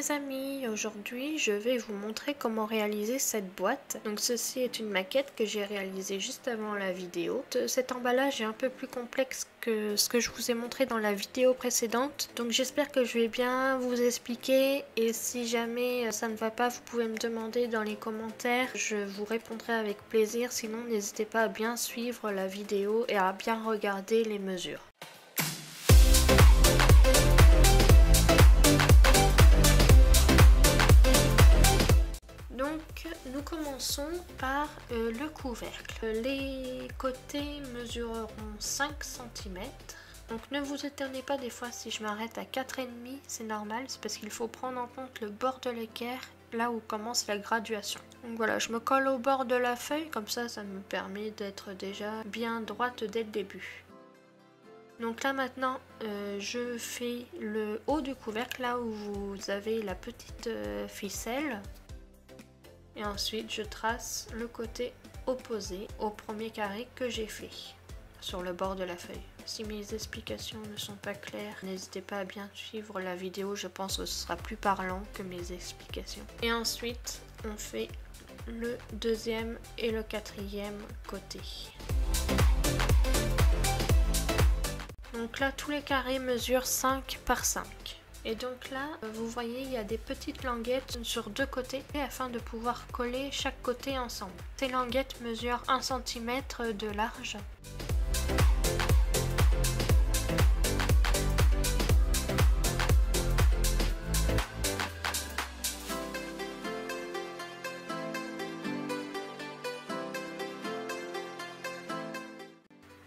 les amis, aujourd'hui je vais vous montrer comment réaliser cette boîte. Donc ceci est une maquette que j'ai réalisée juste avant la vidéo. Cet emballage est un peu plus complexe que ce que je vous ai montré dans la vidéo précédente. Donc j'espère que je vais bien vous expliquer et si jamais ça ne va pas, vous pouvez me demander dans les commentaires. Je vous répondrai avec plaisir, sinon n'hésitez pas à bien suivre la vidéo et à bien regarder les mesures. Donc nous commençons par le couvercle. Les côtés mesureront 5 cm. Donc ne vous étonnez pas des fois si je m'arrête à 4,5, c'est normal, c'est parce qu'il faut prendre en compte le bord de l'équerre, là où commence la graduation. Donc voilà, je me colle au bord de la feuille, comme ça me permet d'être déjà bien droite dès le début. Donc là maintenant, je fais le haut du couvercle, là où vous avez la petite ficelle. Et ensuite, je trace le côté opposé au premier carré que j'ai fait sur le bord de la feuille. Si mes explications ne sont pas claires, n'hésitez pas à bien suivre la vidéo. Je pense que ce sera plus parlant que mes explications. Et ensuite, on fait le deuxième et le quatrième côté. Donc là, tous les carrés mesurent 5 par 5. Et donc là, vous voyez, il y a des petites languettes sur deux côtés afin de pouvoir coller chaque côté ensemble. Ces languettes mesurent 1 cm de large.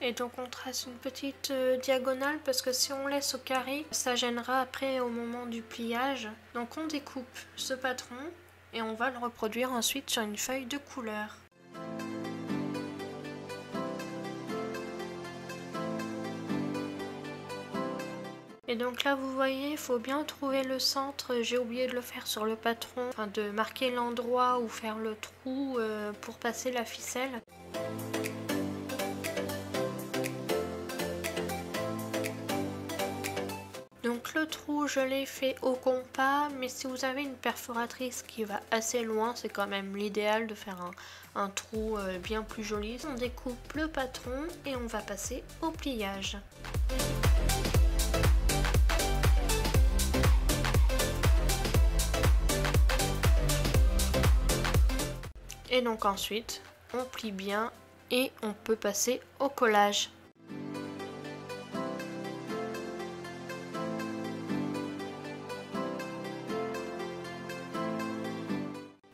Et donc on trace une petite diagonale parce que si on laisse au carré, ça gênera après au moment du pliage. Donc on découpe ce patron et on va le reproduire ensuite sur une feuille de couleur. Et donc là vous voyez, il faut bien trouver le centre. J'ai oublié de le faire sur le patron, enfin de marquer l'endroit où faire le trou pour passer la ficelle. Donc le trou je l'ai fait au compas, mais si vous avez une perforatrice qui va assez loin, c'est quand même l'idéal de faire un trou bien plus joli. On découpe le patron et on va passer au pliage. Et donc ensuite on plie bien et on peut passer au collage.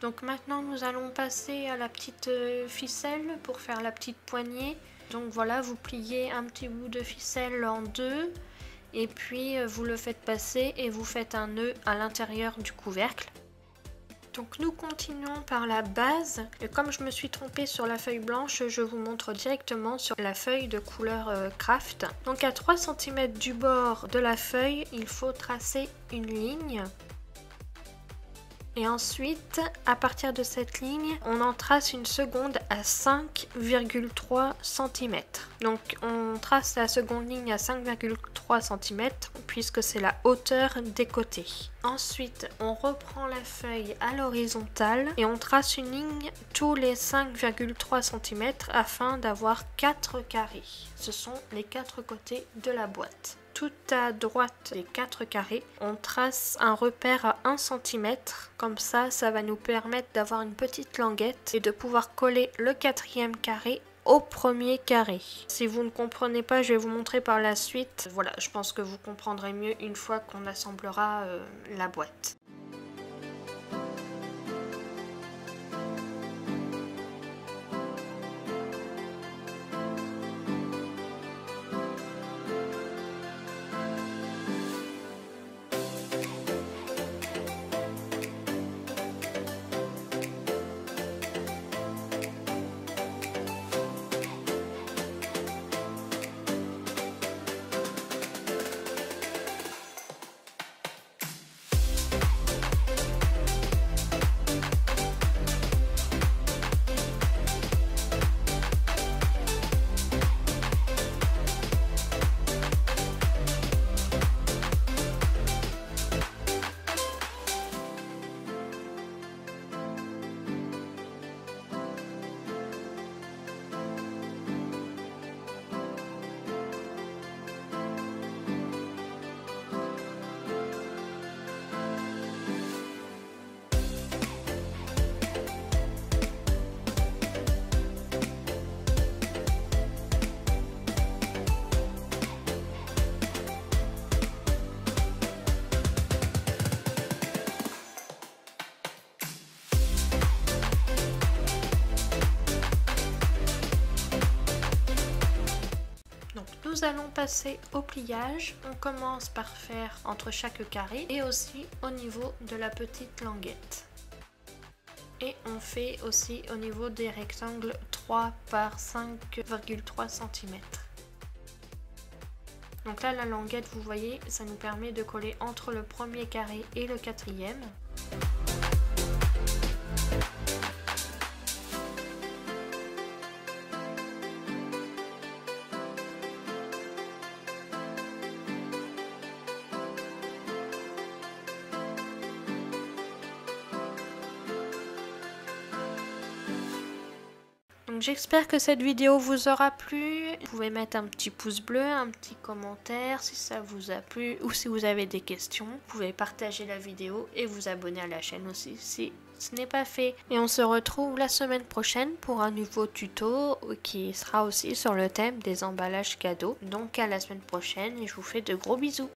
Donc maintenant nous allons passer à la petite ficelle pour faire la petite poignée. Donc voilà, vous pliez un petit bout de ficelle en deux et puis vous le faites passer et vous faites un nœud à l'intérieur du couvercle. Donc nous continuons par la base. Et comme je me suis trompée sur la feuille blanche, je vous montre directement sur la feuille de couleur craft. Donc à 3 cm du bord de la feuille, il faut tracer une ligne. Et ensuite, à partir de cette ligne, on en trace une seconde à 5,3 cm. Donc on trace la seconde ligne à 5,3 cm puisque c'est la hauteur des côtés. Ensuite, on reprend la feuille à l'horizontale et on trace une ligne tous les 5,3 cm afin d'avoir 4 carrés. Ce sont les 4 côtés de la boîte. Tout à droite des 4 carrés, on trace un repère à 1 cm. Comme ça va nous permettre d'avoir une petite languette et de pouvoir coller le 4e carré au premier carré. Si vous ne comprenez pas, je vais vous montrer par la suite. Voilà, je pense que vous comprendrez mieux une fois qu'on assemblera la boîte. Nous allons passer au pliage. On commence par faire entre chaque carré et aussi au niveau de la petite languette. Et on fait aussi au niveau des rectangles 3 par 5,3 cm. Donc là la languette, vous voyez, ça nous permet de coller entre le premier carré et le quatrième. Donc j'espère que cette vidéo vous aura plu. Vous pouvez mettre un petit pouce bleu, un petit commentaire si ça vous a plu ou si vous avez des questions. Vous pouvez partager la vidéo et vous abonner à la chaîne aussi si ce n'est pas fait. Et on se retrouve la semaine prochaine pour un nouveau tuto qui sera aussi sur le thème des emballages cadeaux. Donc à la semaine prochaine et je vous fais de gros bisous.